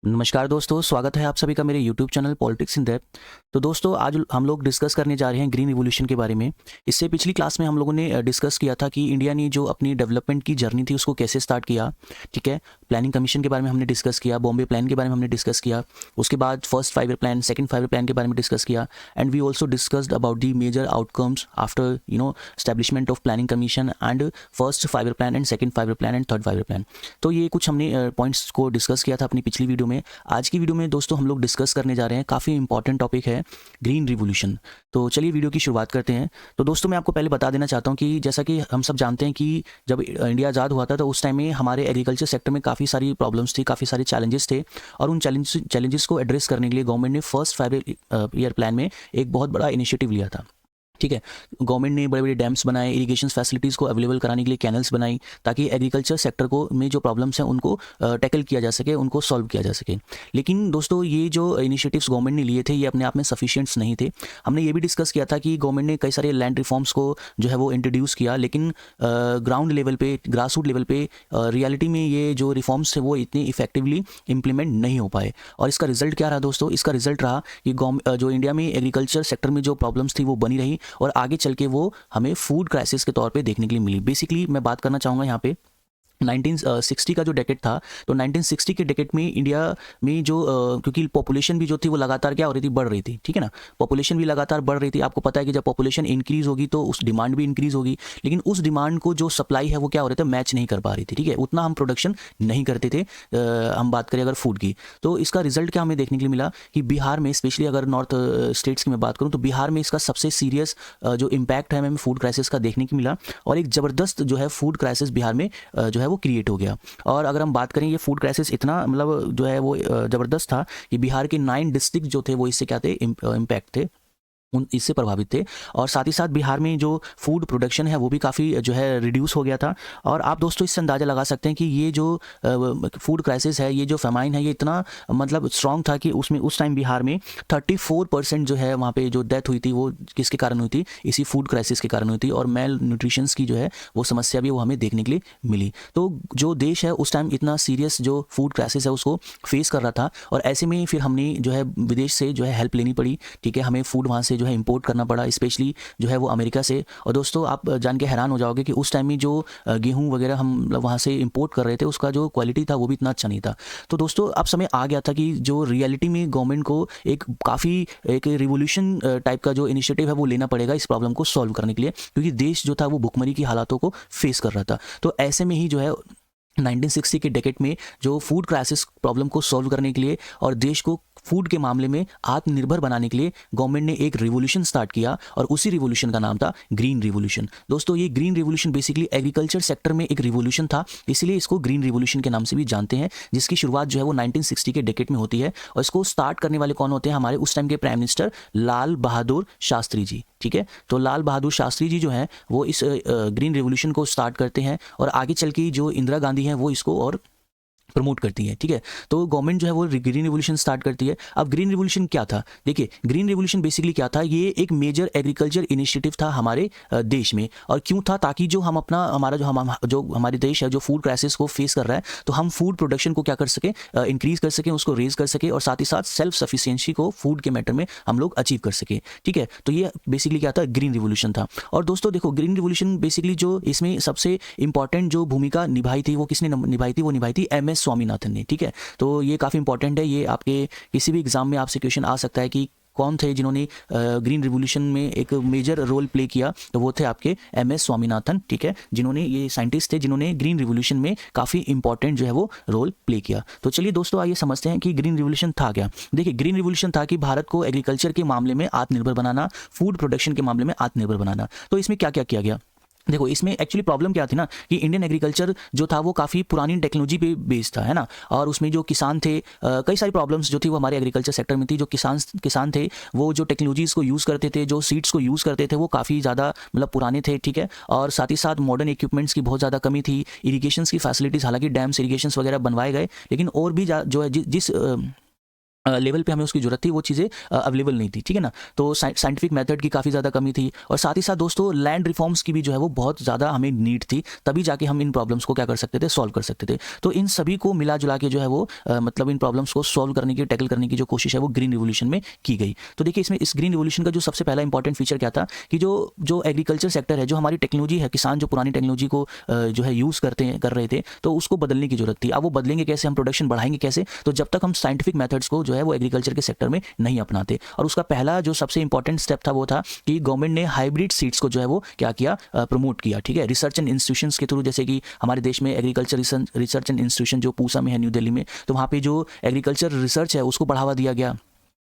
नमस्कार दोस्तों, स्वागत है आप सभी का मेरे YouTube channel politics in depth. तो दोस्तों आज हम लोग डिस्कस करने जा रहे हैं ग्रीन रिवॉल्यूशन के बारे में। इससे पिछली क्लास में हम लोगों ने डिस्कस किया था कि इंडिया ने जो अपनी डेवलपमेंट की जर्नी थी उसको कैसे स्टार्ट किया। ठीक है, प्लानिंग कमीशन के बारे में हमने डिस्कस किया, बॉम्बे प्लान के बारे में हमने डिस्कस किया, उसके बाद first 5 year plan, second 5 year plan के बारे में डिस्कस किया। And we also discussed about the major outcomes after establishment of planning commission and first 5 year plan and second 5 year plan and third 5 year plan. तो ये कुछ हमने points को discuss किया था अपनी पिछली वीडियो में। आज की वीडियो में दोस्तों हम लोग डिस्कस करने जा रहे हैं, काफ़ी इंपॉर्टेंट टॉपिक है ग्रीन रिवॉल्यूशन। तो चलिए वीडियो की शुरुआत करते हैं। तो दोस्तों मैं आपको पहले बता देना चाहता हूं कि जैसा कि हम सब जानते हैं कि जब इंडिया आज़ाद हुआ था तो उस टाइम में हमारे एग्रीकल्चर सेक्टर में काफ़ी सारी प्रॉब्लम्स थी, काफ़ी सारे चैलेंजेस थे। और उन चैलेंजेस को एड्रेस करने के लिए गवर्नमेंट ने फर्स्ट 5 ईयर प्लान में एक बहुत बड़ा इनिशिएटिव लिया था। ठीक है, गवर्नमेंट ने बड़े बड़े डैम्स बनाए, इरिगेशन फैसिलिटीज़ को अवेलेबल कराने के लिए कैनल्स बनाई, ताकि एग्रीकल्चर सेक्टर को में जो प्रॉब्लम्स हैं उनको टैकल किया जा सके, उनको सॉल्व किया जा सके। लेकिन दोस्तों ये जो इनिशिएटिव्स गवर्नमेंट ने लिए थे ये अपने आप में सफिशिएंट्स नहीं थे। हमने ये भी डिस्कस किया था कि गवर्नमेंट ने कई सारे लैंड रिफॉर्म्स को जो है वो इंट्रोड्यूस किया, लेकिन ग्राउंड लेवल पे, ग्रास रूट लेवल पे रियलिटी में ये जो रिफॉर्म्स थे वो इतनी इफेक्टिवली इम्प्लीमेंट नहीं हो पाए। और इसका रिजल्ट क्या रहा दोस्तों? इसका रिजल्ट रहा कि जो इंडिया में एग्रीकल्चर सेक्टर में जो प्रॉब्लम्स थी वो बनी रही और आगे चल के वो हमें फूड क्राइसिस के तौर पे देखने के लिए मिली। बेसिकली मैं बात करना चाहूँगा यहाँ पे 1960 का जो डेकेड था, तो 1960 के डेकेड में इंडिया में जो क्योंकि पॉपुलेशन भी जो थी वो लगातार क्या हो रही थी, बढ़ रही थी। ठीक है ना, पॉपुलेशन भी लगातार बढ़ रही थी। आपको पता है कि जब पॉपुलेशन इंक्रीज होगी तो उस डिमांड भी इंक्रीज होगी, लेकिन उस डिमांड को जो सप्लाई है वो क्या हो रहा था, मैच नहीं कर पा रही थी। ठीक है, उतना हम प्रोडक्शन नहीं करते थे। हम बात करें अगर फूड की, तो इसका रिजल्ट क्या हमें देखने के लिए मिला कि बिहार में, स्पेशली अगर नॉर्थ स्टेट्स की मैं बात करूँ, तो बिहार में इसका सबसे सीरियस जो इम्पैक्ट है हमें फूड क्राइसिस का देखने को मिला। और एक ज़बरदस्त जो है फूड क्राइसिस बिहार में जो है वो क्रिएट हो गया। और अगर हम बात करें, ये फूड क्राइसिस इतना मतलब जो है वो ज़बरदस्त था कि बिहार के 9 डिस्ट्रिक्ट जो थे वो इससे क्या थे, इम्पैक्ट थे, उन इससे प्रभावित थे। और साथ ही साथ बिहार में जो फूड प्रोडक्शन है वो भी काफ़ी जो है रिड्यूस हो गया था। और आप दोस्तों इससे अंदाज़ा लगा सकते हैं कि ये जो फूड क्राइसिस है, ये जो फेमाइन है, ये इतना मतलब स्ट्रॉन्ग था कि उसमें उस टाइम बिहार में 34% जो है वहाँ पे जो डेथ हुई थी वो किसके कारण हुई थी, इसी फूड क्राइसिस के कारण हुई थी। और मेल न्यूट्रिशंस की जो है वो समस्या भी वो हमें देखने के लिए मिली। तो जो देश है उस टाइम इतना सीरियस जो फूड क्राइसिस है उसको फेस कर रहा था। और ऐसे में फिर हमने जो है विदेश से जो है हेल्प लेनी पड़ी। ठीक है, हमें फूड वहाँ से जो है इंपोर्ट करना पड़ा, स्पेशली जो है वो अमेरिका से। और दोस्तों आप जान के हैरान हो जाओगे कि उस टाइम में जो गेहूं वगैरह हम वहाँ से इंपोर्ट कर रहे थे उसका जो क्वालिटी था वो भी इतना अच्छा नहीं था। तो दोस्तों अब समय आ गया था कि जो रियलिटी में गवर्नमेंट को एक काफ़ी एक रिवोल्यूशन टाइप का जो इनिशिएटिव है वो लेना पड़ेगा इस प्रॉब्लम को सॉल्व करने के लिए, क्योंकि देश जो था वो भुखमरी की हालातों को फेस कर रहा था। तो ऐसे में ही जो है 1960 के डेकेड में जो फूड क्राइसिस प्रॉब्लम को सॉल्व करने के लिए और देश को फूड के मामले में आत्मनिर्भर बनाने के लिए गवर्नमेंट ने एक रिवॉल्यूशन स्टार्ट किया, और उसी रिवॉल्यूशन का नाम था ग्रीन रिवॉल्यूशन। दोस्तों ये green revolution basically agriculture sector में एक रिवॉल्यूशन था, इसलिए इसको ग्रीन रिवॉल्यूशन के नाम से भी जानते हैं, जिसकी शुरुआत जो है वो 1960 के डेकेड में होती है। और इसको स्टार्ट करने वाले कौन होते हैं? हमारे उस टाइम के प्राइम मिनिस्टर लाल बहादुर शास्त्री जी। ठीक है, तो लाल बहादुर शास्त्री जी जो हैं वो इस ग्रीन रिवॉल्यूशन को स्टार्ट करते हैं, और आगे चल के जो इंदिरा गांधी हैं वो इसको और प्रमोट करती है। ठीक है, तो गवर्नमेंट जो है वो ग्रीन रिवॉल्यूशन स्टार्ट करती है। अब ग्रीन रिवॉल्यूशन क्या था? देखिए, ग्रीन रिवॉल्यूशन बेसिकली क्या था, ये एक मेजर एग्रीकल्चर इनिशिएटिव था हमारे देश में। और क्यों था? ताकि जो हम अपना हमारा जो हमारे देश है जो फूड क्राइसिस को फेस कर रहा है, तो हम फूड प्रोडक्शन को क्या कर सकें, इंक्रीज कर सकें, उसको रेज कर सकें, और साथ ही साथ सेल्फ सफिशिएंसी को फूड के मैटर में हम लोग अचीव कर सकें। ठीक है, तो ये बेसिकली क्या था, ग्रीन रिवॉल्यूशन था। और दोस्तों देखो, ग्रीन रिवॉल्यूशन बेसिकली जो इसमें सबसे इंपॉर्टेंट जो भूमिका निभाई थी वो किसने निभाई थी? वो निभाई थी MS स्वामीनाथन ने। ठीक है, तो ये काफ़ी इंपॉर्टेंट है, ये आपके किसी भी एग्जाम में आपसे क्वेश्चन आ सकता है कि कौन थे जिन्होंने ग्रीन रिवॉल्यूशन में एक मेजर रोल प्ले किया, तो वो थे आपके MS स्वामीनाथन। ठीक है, जिन्होंने, ये साइंटिस्ट थे जिन्होंने ग्रीन रिवॉल्यूशन में काफ़ी इंपॉर्टेंट जो है वो रोल प्ले किया। तो चलिए दोस्तों आइए समझते हैं कि ग्रीन रिवॉल्यूशन था क्या। देखिए, ग्रीन रिवॉल्यूशन था कि भारत को एग्रीकल्चर के मामले में आत्मनिर्भर बनाना, फूड प्रोडक्शन के मामले में आत्मनिर्भर बनाना। तो इसमें क्या क्या किया गया? देखो, इसमें एक्चुअली प्रॉब्लम क्या थी ना कि इंडियन एग्रीकल्चर जो था वो काफ़ी पुरानी टेक्नोलॉजी पे बेस्ड था, है ना। और उसमें जो किसान थे, कई सारी प्रॉब्लम्स जो थी वो हमारे एग्रीकल्चर सेक्टर में थी। जो किसान थे वो जो टेक्नोलॉजीज़ को यूज़ करते थे, जो सीड्स को यूज़ करते थे, वो काफ़ी ज़्यादा मतलब पुराने थे। ठीक है, और साथ ही साथ मॉडर्न इक्विपमेंट्स की बहुत ज़्यादा कमी थी। इरीगेशन की फैसिलिटीज़, हालांकि डैम्स, इरीगेशन वगैरह बनवाए गए, लेकिन और भी जो है जिस लेवल पे हमें उसकी ज़रूरत थी, वो चीज़ें अवेलेबल नहीं थी, ठीक है ना। तो साइंटिफिक मेथड की काफ़ी ज़्यादा कमी थी, और साथ ही साथ दोस्तों लैंड रिफॉर्म्स की भी जो है वो बहुत ज़्यादा हमें नीड थी, तभी जाके हम इन प्रॉब्लम्स को क्या कर सकते थे, सॉल्व कर सकते थे। तो इन सभी को मिला जुला के जो है वो मतलब इन प्रॉब्लम्स को सॉल्व करने की, टैकल करने की जो कोशिश है वो ग्रीन रिवोल्यूशन में की गई। तो देखिए इसमें इस ग्रीन रिवोल्यूशन का जो सबसे पहला इंपॉर्टेंट फीचर क्या था कि जो जो एग्रीकल्चर सेक्टर है, जो हमारी टेक्नोलॉजी है, किसान जो पुरानी टेक्नोलॉजी को जो है यूज़ कर रहे थे, तो उसको बदलने की जरूरत थी। अब वो बदलेंगे कैसे, हम प्रोडक्शन बढ़ाएंगे कैसे, तो जब तक हम साइंटिफिक मेथड्स को जो है वो एग्रीकल्चर के सेक्टर में नहीं अपनाते। और उसका पहला जो सबसे इंपॉर्टेंट स्टेप था वो था कि गवर्नमेंट ने हाइब्रिड सीड्स को जो है वो क्या किया, प्रमोट किया, ठीक है, रिसर्च एंड इंस्टीट्यूशंस के थ्रू। जैसे कि हमारे देश में एग्रीकल्चर रिसर्च एंड इंस्टीट्यूशन जो पूसा में है, न्यू दिल्ली में, तो वहाँ पे जो एग्रीकल्चर रिसर्च है उसको बढ़ावा दिया गया,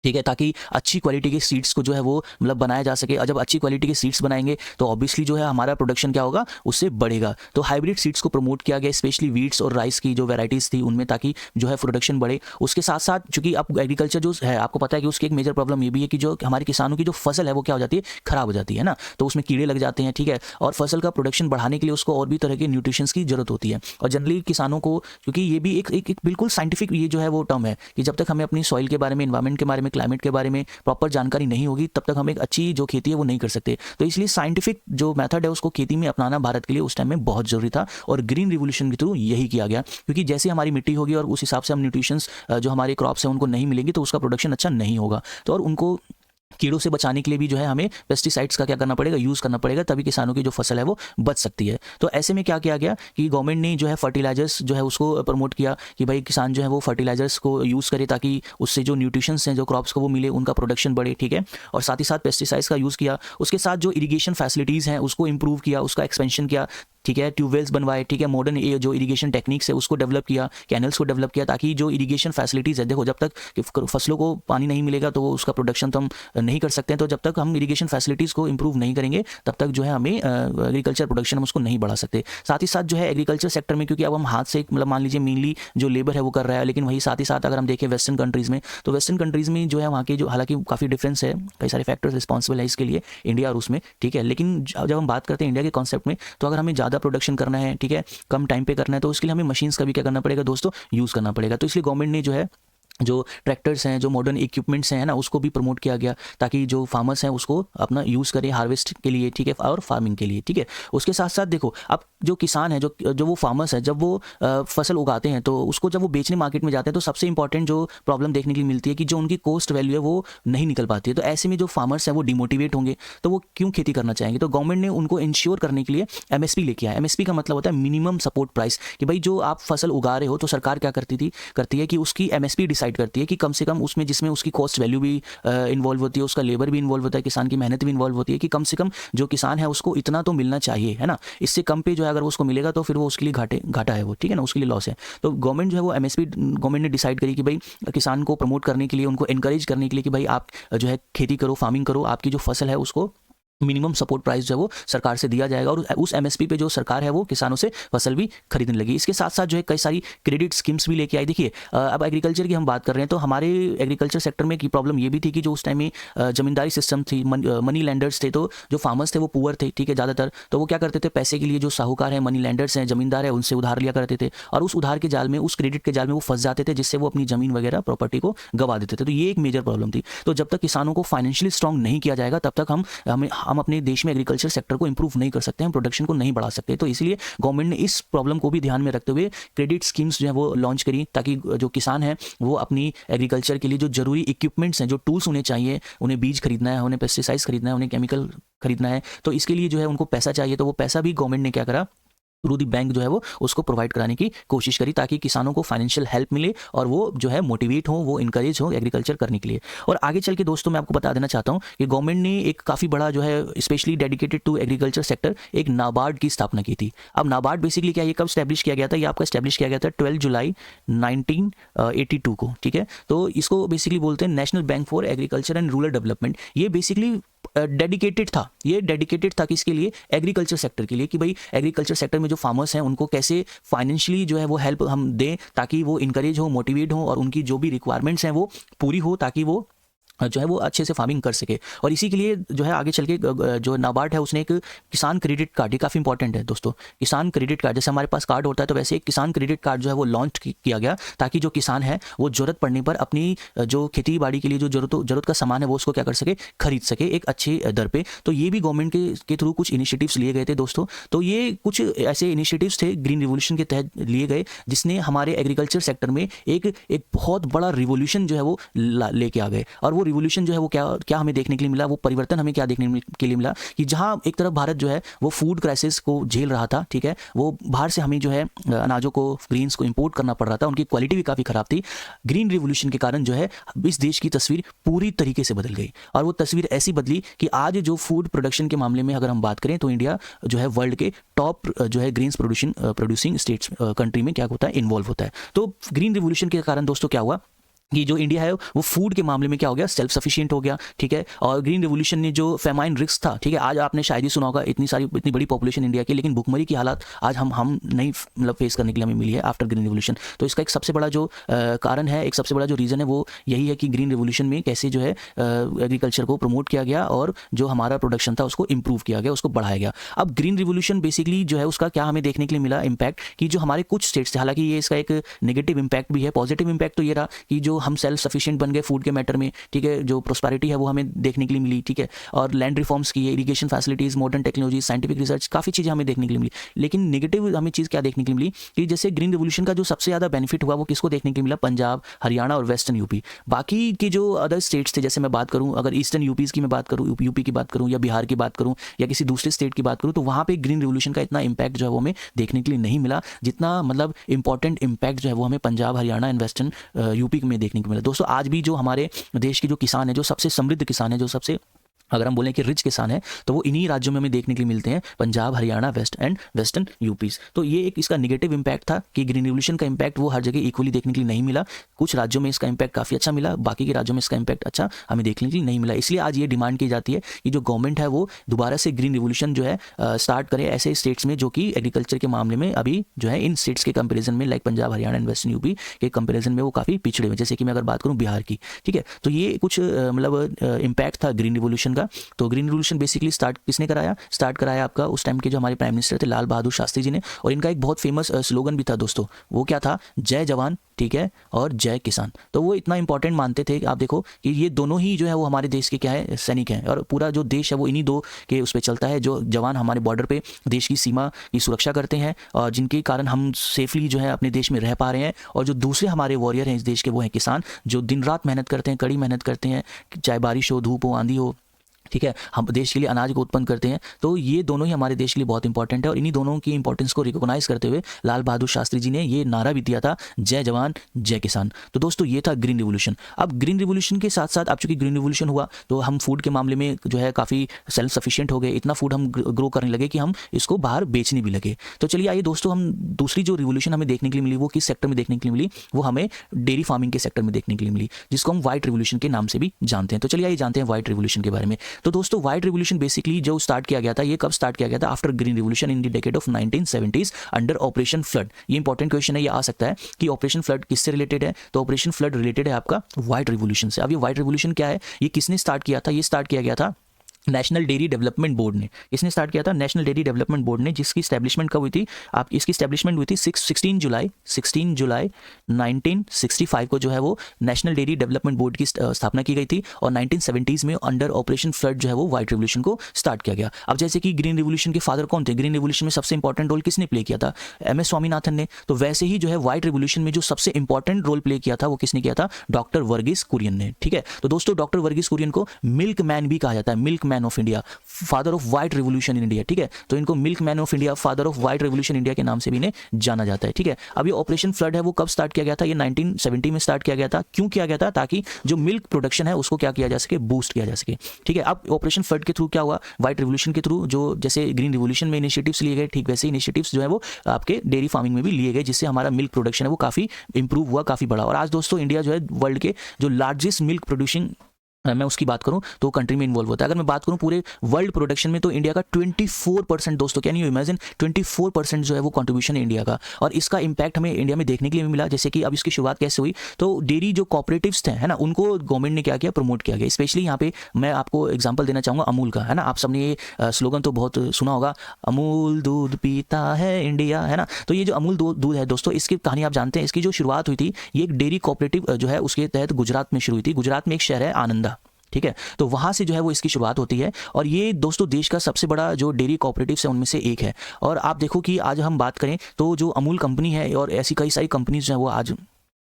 ठीक है, ताकि अच्छी क्वालिटी के सीड्स को जो है वो मतलब बनाया जा सके। और जब अच्छी क्वालिटी के सीड्स बनाएंगे तो ऑब्वियसली जो है हमारा प्रोडक्शन क्या होगा, उससे बढ़ेगा। तो हाइब्रिड सीड्स को प्रमोट किया गया, स्पेशली वीट्स और राइस की जो वैराइटीज़ थी उनमें, ताकि जो है प्रोडक्शन बढ़े। उसके साथ साथ चूंकि अब एग्रीकल्चर जो है, आपको पता है कि उसकी एक मेजर प्रॉब्लम ये भी है कि जो हमारे किसानों की जो फसल है वो क्या हो जाती है, खराब हो जाती है ना, तो उसमें कीड़े लग जाते हैं, ठीक है। और फसल का प्रोडक्शन बढ़ाने के लिए उसको और भी तरह के न्यूट्रिशंस की जरूरत होती है। और जनरली किसानों को, क्योंकि ये भी एक बिल्कुल साइंटिफिक ये जो है वो टर्म है कि जब तक हमें अपनी सॉइल के बारे में, एनवायरमेंट के बारे में, क्लाइमेट के बारे में प्रॉपर जानकारी नहीं होगी, तब तक हम एक अच्छी जो खेती है वो नहीं कर सकते। तो इसलिए साइंटिफिक जो मेथड है उसको खेती में अपनाना भारत के लिए उस टाइम में बहुत जरूरी था, और ग्रीन रिवोल्यूशन के थ्रू यही किया गया। क्योंकि जैसे हमारी मिट्टी होगी और उस हिसाब से हम न्यूट्रिशंस जो हमारे क्रॉप्स हैं उनको नहीं मिलेंगे, तो उसका प्रोडक्शन अच्छा नहीं होगा। तो और उनको कीड़ों से बचाने के लिए भी जो है हमें पेस्टिसाइड्स का क्या करना पड़ेगा, यूज़ करना पड़ेगा, तभी किसानों की जो फसल है वो बच सकती है। तो ऐसे में क्या किया गया कि गवर्नमेंट ने जो है फर्टिलाइजर्स जो है उसको प्रमोट किया कि भाई किसान जो है वो फर्टिलाइजर्स को यूज़ करे, ताकि उससे जो न्यूट्रिशंस हैं जो क्रॉप्स को वो मिले, उनका प्रोडक्शन बढ़े, ठीक है। और साथ ही साथ पेस्टिसाइड्स का यूज़ किया। उसके साथ जो इरीगेशन फैसिलिटीज़ हैं उसको इंप्रूव किया, उसका एक्सपेंशन किया, ठीक है, ट्यूबवेल्स बनवाए, ठीक है, मॉडर्न जो इरिगेशन टेक्निक्स है उसको डेवलप किया, कैनल्स को डेवलप किया, ताकि जो इरिगेशन फैसिलिटीज़ है, देखो जब तक फसलों को पानी नहीं मिलेगा तो उसका प्रोडक्शन तो हम नहीं कर सकते हैं। तो जब तक हम इरिगेशन फैसिलिटीज़ को इंप्रूव नहीं करेंगे तब तक जो है हमें एग्रीकल्चर प्रोडक्शन हम उसको नहीं बढ़ा सकते। साथ ही साथ जो है एग्रीकल्चर सेक्टर में, क्योंकि अब हम हाथ से मतलब मान लीजिए मेनली जो लेबर है वो कर रहा है, लेकिन वही साथ ही साथ अगर हम देखें वेस्टर्न कंट्रीज़ में, तो वेस्टर्न कंट्रीज़ में जो है वहाँ के जो, हालांकि काफ़ी डिफरेंस है, कई सारे फैक्टर्स रिस्पॉन्सिबल है इसके लिए, इंडिया और उसमें, ठीक है। लेकिन जब हम बात करते हैं इंडिया के कॉन्सेप्ट में, तो अगर हमें ज़्यादा प्रोडक्शन करना है, ठीक है, कम टाइम पे करना है, तो उसके लिए हमें मशीन्स का भी क्या करना पड़ेगा दोस्तों, यूज़ करना पड़ेगा। तो इसलिए गवर्नमेंट ने जो है जो ट्रैक्टर्स हैं, जो मॉडर्न इक्विपमेंट्स हैं ना, उसको भी प्रमोट किया गया, ताकि जो फार्मर्स हैं उसको अपना यूज़ करें हार्वेस्ट के लिए, ठीक है, और फार्मिंग के लिए, ठीक है। उसके साथ साथ देखो अब जो किसान है, जो वो फार्मर्स है, जब वो फसल उगाते हैं तो उसको जब वो बेचने मार्केट में जाते हैं, तो सबसे इंपॉर्टेंट जो प्रॉब्लम देखने के लिए मिलती है कि जो उनकी कॉस्ट वैल्यू है वो नहीं निकल पाती है। तो ऐसे में जो फार्मर्स हैं वो डिमोटिवेट होंगे, तो वो क्यों खेती करना चाहेंगे। तो गवर्नमेंट ने उनको इंश्योर करने के लिए एमएसपी लेके आया। एमएसपी का मतलब होता है मिनिमम सपोर्ट प्राइस, कि भाई जो आप फसल उगा रहे हो तो सरकार क्या करती है कि उसकी एमएसपी डिसाइड करती है कि कम से कम उसमें, जिसमें उसकी कॉस्ट वैल्यू भी इन्वॉल्व होती है, उसका लेबर भी इन्वॉल्व होता है, किसान की मेहनत भी इन्वॉल्व होती है, कि कम से कम जो किसान है उसको इतना तो मिलना चाहिए, है ना। इससे कम पे जो है अगर उसको मिलेगा तो फिर वो उसके लिए घाटा है वो, ठीक है ना, उसके लिए लॉस है। तो गवर्नमेंट जो है वो एमएसपी गवर्नमेंट ने डिसाइड करी कि भाई किसान को प्रमोट करने के लिए, उनको एनकरेज करने के लिए कि भाई आप जो है खेती करो, फार्मिंग करो, आपकी जो फसल है उसको मिनिमम सपोर्ट प्राइस जो है वो सरकार से दिया जाएगा, और उस एमएसपी पे जो सरकार है वो किसानों से फसल भी खरीदने लगी। इसके साथ साथ जो है कई सारी क्रेडिट स्कीम्स भी लेके आई। देखिए अब एग्रीकल्चर की हम बात कर रहे हैं, तो हमारे एग्रीकल्चर सेक्टर में की प्रॉब्लम ये भी थी कि जो उस टाइम में जमींदारी सिस्टम थी, मनी लैंडर्स थे, तो जो फार्मर्स थे वो पुअर थे, ठीक है, ज़्यादातर। तो वो क्या करते थे, पैसे के लिए जो साहूकार हैं, मनी लैंडर्स हैं, जमींदार है, उनसे उधार लिया करते थे, और उस उधार के जाल में, उस क्रेडिट के जाल में वो फंस जाते थे, जिससे वो अपनी जमीन वगैरह प्रॉपर्टी को गवा देते थे। तो ये एक मेजर प्रॉब्लम थी। तो जब तक किसानों को फाइनेंशियली स्ट्रॉन्ग नहीं किया जाएगा तब तक हम अपने देश में एग्रीकल्चर सेक्टर को इंप्रूव नहीं कर सकते, हम प्रोडक्शन को नहीं बढ़ा सकते। तो इसलिए गवर्नमेंट ने इस प्रॉब्लम को भी ध्यान में रखते हुए क्रेडिट स्कीम्स जो है वो लॉन्च करी, ताकि जो किसान है वो अपनी एग्रीकल्चर के लिए जो जरूरी इक्विपमेंट्स हैं, जो टूल्स उन्हें चाहिए, उन्हें बीज खरीदना है, उन्हें पेस्टिसाइड्स खरीदना है, उन्हें केमिकल खरीदना है, तो इसके लिए जो है उनको पैसा चाहिए, तो वो पैसा भी गवर्नमेंट ने क्या करा, थ्रू दी बैंक जो है वो उसको प्रोवाइड कराने की कोशिश करी, ताकि किसानों को फाइनेंशियल हेल्प मिले और वो जो है मोटिवेट हो, वो इंकरेज हो एग्रीकल्चर करने के लिए। और आगे चल के दोस्तों मैं आपको बता देना चाहता हूँ कि गवर्नमेंट ने एक काफ़ी बड़ा जो है specially dedicated to agriculture sector एक नाबार्ड की स्थापना की थी। अब नाबार्ड बेसिकली क्या, ये कब स्टैब्लिश किया गया था, ये आपका स्टैब्लिश किया गया था 12 जुलाई 1982 को, ठीक है। तो इसको बेसिकली बोलते हैं national bank for agriculture and rural development. ये बेसिकली डेडिकेटेड था किसके लिए, एग्रीकल्चर सेक्टर के लिए, कि भाई एग्रीकल्चर सेक्टर में जो फार्मर्स हैं उनको कैसे फाइनेंशियली जो है वो हेल्प हम दें, ताकि वो इनकरेज हो, मोटिवेट हो, और उनकी जो भी रिक्वायरमेंट्स हैं वो पूरी हो, ताकि वो जो है वो अच्छे से फार्मिंग कर सके। और इसी के लिए जो है आगे चल के जो नाबार्ड है उसने एक किसान क्रेडिट कार्ड, ये काफ़ी इंपॉर्टेंट है दोस्तों, किसान क्रेडिट कार्ड, जैसे हमारे पास कार्ड होता है तो वैसे एक किसान क्रेडिट कार्ड जो है वो लॉन्च किया गया, ताकि जो किसान है वो ज़रूरत पड़ने पर अपनी जो खेती बाड़ी के लिए जो ज़रूरत का सामान है वो उसको क्या कर सके, खरीद सके एक अच्छी दर पे। तो ये भी गवर्नमेंट के थ्रू कुछ इनिशिएटिव्स लिए गए थे दोस्तों। तो ये कुछ ऐसे इनिशिएटिव्स थे ग्रीन रिवोल्यूशन के तहत लिए गए, जिसने हमारे एग्रीकल्चर सेक्टर में एक बहुत बड़ा रिवोल्यूशन जो है वो लेके आ गए। और वो रिवोल्यूशन जो है वो क्या हमें देखने के लिए मिला, वो परिवर्तन हमें क्या देखने के लिए मिला कि जहां एक तरफ भारत जो है वो फूड क्राइसिस को झेल रहा था, ठीक है, वो बाहर से हमें जो है अनाजों को, ग्रीन्स को इंपोर्ट करना पड़ रहा था, उनकी क्वालिटी भी काफ़ी ख़राब थी। ग्रीन रिवोल्यूशन के कारण जो है इस देश की तस्वीर पूरी तरीके से बदल गई। और वो तस्वीर ऐसी बदली कि आज जो फूड प्रोडक्शन के मामले में अगर हम बात करें तो इंडिया जो है वर्ल्ड के टॉप जो है ग्रीन्स प्रोड्यूसिंग स्टेट्स कंट्री में क्या होता है, इन्वॉल्व होता है। तो ग्रीन रिवोल्यूशन के कारण दोस्तों क्या हुआ कि जो इंडिया है वो फूड के मामले में क्या हो गया, सेल्फ सफिशिएंट हो गया, ठीक है। और ग्रीन रिवोल्यूशन ने जो फेमाइन रिस्क था, ठीक है, आज आपने शायद ही सुना होगा, इतनी बड़ी पॉपुलेशन इंडिया की, लेकिन भुखमरी की हालात आज हम नहीं मतलब फेस करने के लिए हमें मिली है आफ्टर ग्रीन रिवोल्यूशन। तो इसका एक सबसे बड़ा जो कारण है, एक सबसे बड़ा जो रीज़न है वो यही है कि ग्रीन रिवोल्यूशन में कैसे जो है एग्रीकल्चर को प्रमोट किया गया और जो हमारा प्रोडक्शन था उसको इम्प्रूव किया गया, उसको बढ़ाया गया। अब ग्रीन रिवोल्यूशन बेसिकली जो है उसका क्या हमें देखने के लिए मिला इम्पैक्ट, कि जो हमारे कुछ स्टेट्स थे, हालांकि ये इसका एक नेगेटिव इम्पैक्ट भी है, पॉजिटिव इम्पैक्ट तो ये रहा कि जो हम सेल्फ सफिशिएंट बन गए फूड के मैटर में, ठीक है, जो प्रोस्पेरिटी है वो हमें देखने के लिए मिली, ठीक है। और लैंड रिफॉर्म्स की, irrigation facilities, modern technology, scientific research, काफ़ी चीज़ें हमें देखने के लिए मिली। लेकिन नेगेटिव हमें चीज़ क्या देखने के लिए मिली कि जैसे ग्रीन रिवोल्यूशन का जो सबसे ज़्यादा बेनिफिट हुआ वो किसको देखने के लिए मिला, पंजाब, हरियाणा और वेस्टर्न यूपी। बाकी के जो अदर स्टेट्स थे, जैसे मैं बात करूँ, अगर ईस्टर्न यूपीज़ की मैं बात करूँ, यूपी की बात करूँ या बिहार की बात करूँ या किसी दूसरे स्टेट की बात करूँ, तो वहाँ पे ग्रीन रिवोल्यूशन का इतना इम्पैक्ट जो है वो हमें देखने के लिए नहीं मिला, जितना मतलब इंपॉर्टेंट इम्पैक्ट जो है वो हमें Punjab, Haryana and western UP में देखने को मिला। दोस्तों आज भी जो हमारे देश के जो किसान है, जो सबसे समृद्ध किसान है, जो सबसे अगर हम बोलें कि रिच किसान है, तो वो इन्हीं राज्यों में हमें देखने के लिए मिलते हैं, पंजाब, हरियाणा, वेस्टर्न यूपीज़। तो ये एक इसका नेगेटिव इम्पैक्ट था कि ग्रीन रिवोल्यूशन का इम्पैक्ट वो हर जगह इक्वली देखने के लिए नहीं मिला। कुछ राज्यों में इसका इम्पैक्ट काफ़ी अच्छा मिला, बाकी के राज्यों में इसका इम्पैक्ट अच्छा हमें देखने के लिए नहीं मिला। इसलिए आज ये डिमांड की जाती है कि जो गवर्नमेंट है वो दोबारा से ग्रीन रिवोल्यूशन जो है स्टार्ट करे ऐसे स्टेट्स में जो कि एग्रीकल्चर के मामले में अभी जो है इन स्टेट्स के कंपेरिजन में, like Punjab, Haryana and western UP के कंपेरिजन में वो काफ़ी पिछड़े हुए। जैसे कि मैं अगर बात करूँ बिहार की, ठीक है, तो ये कुछ मतलब इम्पैक्ट था ग्रीन रिवोल्यूशन का। तो ग्रीन रिवोल्यूशन बेसिकली स्टार्ट किसने कराया, स्टार्ट कराया आपका उस टाइम के जो हमारे प्राइम मिनिस्टर थे लाल बहादुर शास्त्री जी ने। और इनका एक बहुत फेमस स्लोगन भी था दोस्तों, वो क्या था, जय जवान, ठीक है, और जय किसान। तो वो इतना इंपॉर्टेंट मानते थे, आप देखो कि ये दोनों ही जो है वो हमारे देश के क्या है, सैनिक हैं, और पूरा जो देश है वो इन्हीं दो के उस पर चलता है। जो जवान हमारे बॉर्डर पे देश की सीमा की सुरक्षा करते हैं और जिनके कारण हम सेफली जो है अपने देश में रह पा रहे हैं, और जो दूसरे हमारे वॉरियर हैं इस देश के वो हैं किसान, जो दिन रात मेहनत करते हैं, कड़ी मेहनत करते हैं, चाहे बारिश हो, धूप हो, आंधी हो, ठीक है, हम देश के लिए अनाज को उत्पन्न करते हैं। तो ये दोनों ही हमारे देश के लिए बहुत इंपॉर्टेंट है, और इन्हीं दोनों की इंपॉर्टेंस को रिकॉग्नाइज करते हुए लाल बहादुर शास्त्री जी ने ये नारा भी दिया था, जय जवान जय किसान। तो दोस्तों ये था ग्रीन रिवोल्यूशन। अब ग्रीन रिवोल्यूशन के साथ साथ अब चूंकि ग्रीन रिवोल्यूशन हुआ तो हम फूड के मामले में जो है काफ़ी सेल्फ सफिशिएंट हो गए, इतना फूड हम ग्रो करने लगे कि हम इसको बाहर बेचने भी लगे। तो चलिए आइए दोस्तों, हम दूसरी जो रिवोल्यूशन हमें देखने के लिए मिली वो किस सेक्टर में देखने के लिए मिली, वो हमें डेयरी फार्मिंग के सेक्टर में देखने के लिए मिली, जिसको हम व्हाइट रिवोल्यूशन के नाम से भी जानते हैं। तो चलिए आइए जानते हैं व्हाइट रिवोल्यूशन के बारे में। तो दोस्तों व्हाइट रिवोल्यूशन बेसिकली जो स्टार्ट किया गया था, ये कब स्टार्ट किया गया था, after green revolution in the decade of 1970s under operation flood. ये इंपॉर्टेंट क्वेश्चन है, ये आ सकता है कि ऑपरेशन फ्लड किससे रिलेटेड है, तो ऑपरेशन फ्लड रिलेटेड है आपका व्हाइट रिवोल्यूशन से। अब ये व्हाइट रिवोल्यूशन क्या है, ये किसने स्टार्ट किया था, ये स्टार्ट किया गया था नेशनल डेयरी डेवलपमेंट बोर्ड ने। इसने स्टार्ट किया था नेशनल डेयरी डेवलपमेंट बोर्ड ने, जिसकी स्टैब्लिशमेंट कब हुई थी, आप इसकी स्टैब्लिशमेंट हुई थी 16 जुलाई 1965 को जो है वो नेशनल डेयरी डेवलपमेंट बोर्ड की स्थापना की गई थी, और 1970s में अंडर ऑपरेशन फ्लड जो है वो व्हाइट रिवोल्यूशन को स्टार्ट किया गया। अब जैसे कि ग्रीन रिवोल्यूशन के फादर कौन थे, ग्रीन रिवोल्यूशन में सबसे इंपॉर्टेंट रोल किसने प्ले किया था, MS स्वामीनाथन ने। तो वैसे ही जो है व्हाइट रिवोल्यूशन में जो सबसे इंपॉर्टेंट रोल प्ले किया था वो किसने किया था, डॉक्टर वर्गीस कुरियन ने, ठीक है। तो दोस्तों डॉक्टर वर्गीस कुरियन को मिल्क मैन भी कहा जाता है, milk man of India, father of white revolution in India, ठीक है। तो इनको milk man of India, father of white revolution India के नाम से भी इन्हें जाना जाता है, ठीक है। अब ये ऑपरेशन फ्लड है वो कब स्टार्ट किया गया था, ये 1970 में स्टार्ट किया गया था। क्यों किया गया था, ताकि जो मिल्क प्रोडक्शन है उसको क्या किया जा सके, बूस्ट किया जा सके, ठीक है। अब ऑपरेशन फ्लड के थ्रू क्या हुआ, व्हाइट रिवोल्यूशन के थ्रू जो जैसे ग्रीन रिवोल्यूशन में इनिशिएटिव्स लिए गए, ठीक वैसे इनिशिएटिव्स जो है वो आपके डेयरी फार्मिंग में भी लिए गए, जिससे हमारा मिल्क प्रोडक्शन है वो काफ़ी इंप्रूव हुआ, काफ़ी बढ़ा। और आज दोस्तों इंडिया जो है वर्ल्ड के जो लार्जेस्ट मिल्क प्रोड्यूसिंग मैं उसकी बात करूं तो कंट्री में इन्वॉल्व होता है। अगर मैं बात करूं पूरे वर्ल्ड प्रोडक्शन में तो इंडिया का 24% दोस्तों, कैन यू इमेजिन, 24% जो है वो कंट्रीब्यूशन है इंडिया का। और इसका इंपैक्ट हमें इंडिया में देखने के लिए मिला। जैसे कि अब इसकी शुरुआत कैसे हुई, तो डेयरी जो कॉपरेटिव्स थे, है ना, उनको गवर्नमेंट ने क्या किया, प्रमोट किया गया। स्पेशली यहाँ पे मैं आपको एग्जाम्पल देना चाहूँगा अमूल का, है ना। आप सबने ये स्लोगन तो बहुत सुना होगा, अमूल दूध पीता है इंडिया, है ना। तो ये जो अमूल दूध है दोस्तों, इसकी कहानी आप जानते हैं। इसकी जो शुरुआत हुई थी, ये एक डेयरी कॉपरेटिव जो है उसके तहत गुजरात में शुरू हुई थी। गुजरात में एक शहर है आनंदा, ठीक है। तो वहां से जो है वो इसकी शुरुआत होती है। और ये दोस्तों देश का सबसे बड़ा जो डेयरी कॉपरेटिव्स है उनमें से एक है। और आप देखो कि आज हम बात करें तो जो अमूल कंपनी है और ऐसी कई सारी कंपनीज जो है वो आज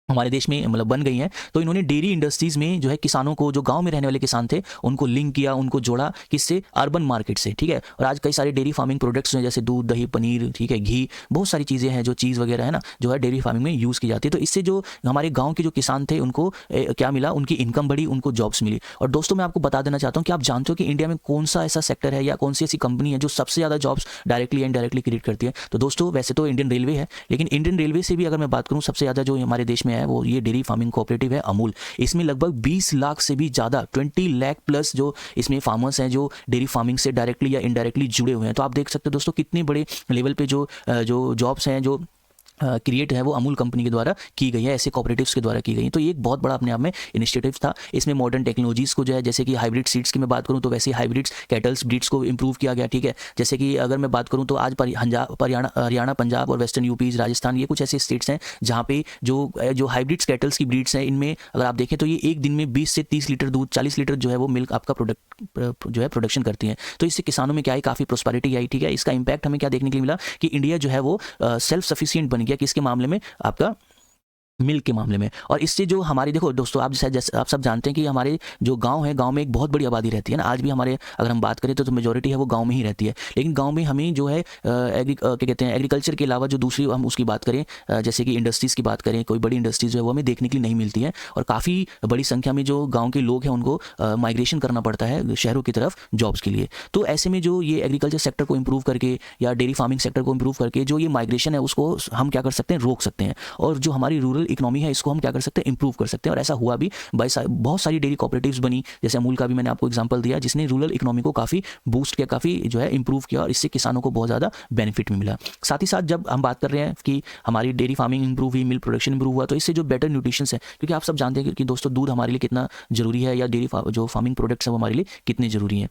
हमारे देश में मतलब बन गई हैं। तो इन्होंने डेयरी इंडस्ट्रीज में जो है किसानों को, जो गांव में रहने वाले किसान थे, उनको लिंक किया, उनको जोड़ा किससे, अर्बन मार्केट से, ठीक है। और आज कई सारे डेयरी फार्मिंग प्रोडक्ट्स हैं, जैसे दूध, दही, पनीर, ठीक है, घी, बहुत सारी चीज़ें हैं जो चीज़ वगैरह है ना, जो है डेयरी फार्मिंग में यूज़ की जाती है। तो इससे जो हमारे गाँव के जो किसान थे उनको क्या मिला, उनकी इनकम बढ़ी, उनको जॉब्स मिली। और दोस्तों मैं आपको बता देना चाहता हूँ कि आप जानते हो कि इंडिया में कौन सा ऐसा सेक्टर है या कौन सी ऐसी कंपनी है जो सबसे ज़्यादा जॉब्स डायरेक्टली या इनडायरेक्टली क्रिएट करती है। तो दोस्तों वैसे तो इंडियन रेलवे है, लेकिन इंडियन रेलवे से भी अगर मैं बात करूँ, सबसे ज़्यादा जो हमारे देश में है वो ये डेयरी फार्मिंग कोऑपरेटिव है अमूल। इसमें लगभग 20 लाख से भी ज़्यादा, 20 लाख प्लस जो इसमें फार्मर्स हैं जो डेयरी फार्मिंग से डायरेक्टली या इनडायरेक्टली जुड़े हुए हैं। तो आप देख सकते हो दोस्तों कितने बड़े लेवल पे जो जॉब्स हैं जो क्रिएट है वो अमूल कंपनी के द्वारा की गई है, ऐसे कॉपरेटिव्स के द्वारा की गई है। तो ये एक बहुत बड़ा अपने आप में इनिशिएटिव था। इसमें मॉडर्न टेक्नोलॉजीज़ को जो है, जैसे कि हाइब्रिड सीड्स की मैं बात करूँ तो वैसे हाइब्रिड्स कैटल्स ब्रीड्स को इंप्रूव किया गया, ठीक है। जैसे कि अगर मैं बात करूँ तो आज हरियाणा, पंजाब और वेस्टर्न यूपी, राजस्थान, ये कुछ ऐसे स्टेट्स हैं जहाँ पे जो हाइब्रिड्स कैटल्स की ब्रीड्स हैं, इनमें अगर आप देखें तो ये एक दिन में 20 से 30 लीटर दूध, 40 लीटर जो है वो मिल्क आपका जो है प्रोडक्शन करती हैं। तो इससे किसानों में क्या है, काफ़ी प्रोस्पेरिटी आई, ठीक है। इसका इंपैक्ट हमें क्या देखने के लिए मिला कि इंडिया जो है वो सेल्फ सफिशिएंट बन गया, किसके मामले में, आपका मिल्क के मामले में। और इससे जो हमारी, देखो दोस्तों, आप जैसे आप सब जानते हैं कि हमारे जो गांव है, गांव में एक बहुत बड़ी आबादी रहती है ना। आज भी हमारे अगर हम बात करें तो मेजोरिटी है वो गांव में ही रहती है। लेकिन गांव में हमें जो है क्या कहते हैं, एग्रीकल्चर के अलावा जो दूसरी हम उसकी बात करें, जैसे कि इंडस्ट्रीज़ की बात करें, कोई बड़ी इंडस्ट्रीज जो है वो हमें देखने के लिए नहीं मिलती है। और काफ़ी बड़ी संख्या में जो गाँव के लोग हैं उनको माइग्रेशन करना पड़ता है शहरों की तरफ जॉब्स के लिए। तो ऐसे में जो ये एग्रीकल्चर सेक्टर को इम्प्रूव करके या डेयरी फार्मिंग सेक्टर को इम्प्रूव करके जो ये माइग्रेशन है उसको हम क्या कर सकते हैं, रोक सकते हैं। और जो हमारी रूरल इकोनॉमी है इसको हम क्या कर सकते हैं, इंप्रूव कर सकते हैं। और ऐसा हुआ भी, बहुत सारी डेयरी कॉपरेटिव्स बनी, जैसे अमूल का भी मैंने आपको एग्जांपल दिया, जिसने रूरल इकोनॉमी को काफ़ी बूस्ट किया, काफ़ी जो है इंप्रूव किया, और इससे किसानों को बहुत ज़्यादा बेनिफिट मिला। साथ ही साथ जब हम बात कर रहे हैं कि हमारी डेयरी फार्मिंग इंप्रूव हुई, मिल्क प्रोडक्शन इंप्रूव हुआ, तो इससे जो बेटर न्यूट्रिशन है, क्योंकि आप सब जानते हैं कि दोस्तों दूध हमारे लिए कितना जरूरी है, या डेयरी जो फार्मिंग प्रोडक्ट्स हैं वो हमारे लिए कितने जरूरी हैं।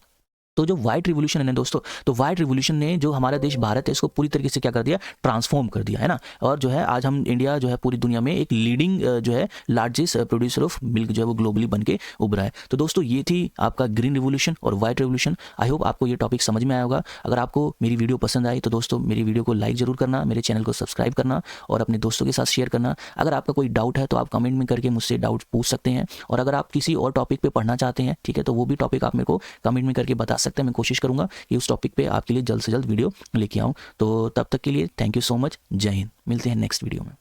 तो जो व्हाइट रिवोल्यूशन है ना दोस्तों, तो व्हाइट रिवोल्यूशन ने जो हमारा देश भारत है इसको पूरी तरीके से क्या कर दिया, ट्रांसफॉर्म कर दिया, है ना। और जो है आज हम इंडिया जो है पूरी दुनिया में एक लीडिंग जो है लार्जेस्ट प्रोड्यूसर ऑफ मिल्क जो है वो ग्लोबली बन के उभरा है। तो दोस्तों ये थी आपका ग्रीन रिवोल्यूशन और व्हाइट रिवोल्यूशन। आई होप आपको ये टॉपिक समझ में आया होगा। अगर आपको मेरी वीडियो पसंद आई तो दोस्तों मेरी वीडियो को लाइक जरूर करना, मेरे चैनल को सब्सक्राइब करना और अपने दोस्तों के साथ शेयर करना। अगर आपका कोई डाउट है तो आप कमेंट में करके मुझसे डाउट पूछ सकते हैं। और अगर आप किसी और टॉपिक पे पढ़ना चाहते हैं, ठीक है, तो वो भी टॉपिक आप मेरे को कमेंट में करके बता सकते हैं। मैं कोशिश करूँगा कि उस टॉपिक पे आपके लिए जल्द से जल्द वीडियो लेके आऊँ। तो तब तक के लिए थैंक यू सो मच। जय हिंद। मिलते हैं नेक्स्ट वीडियो में।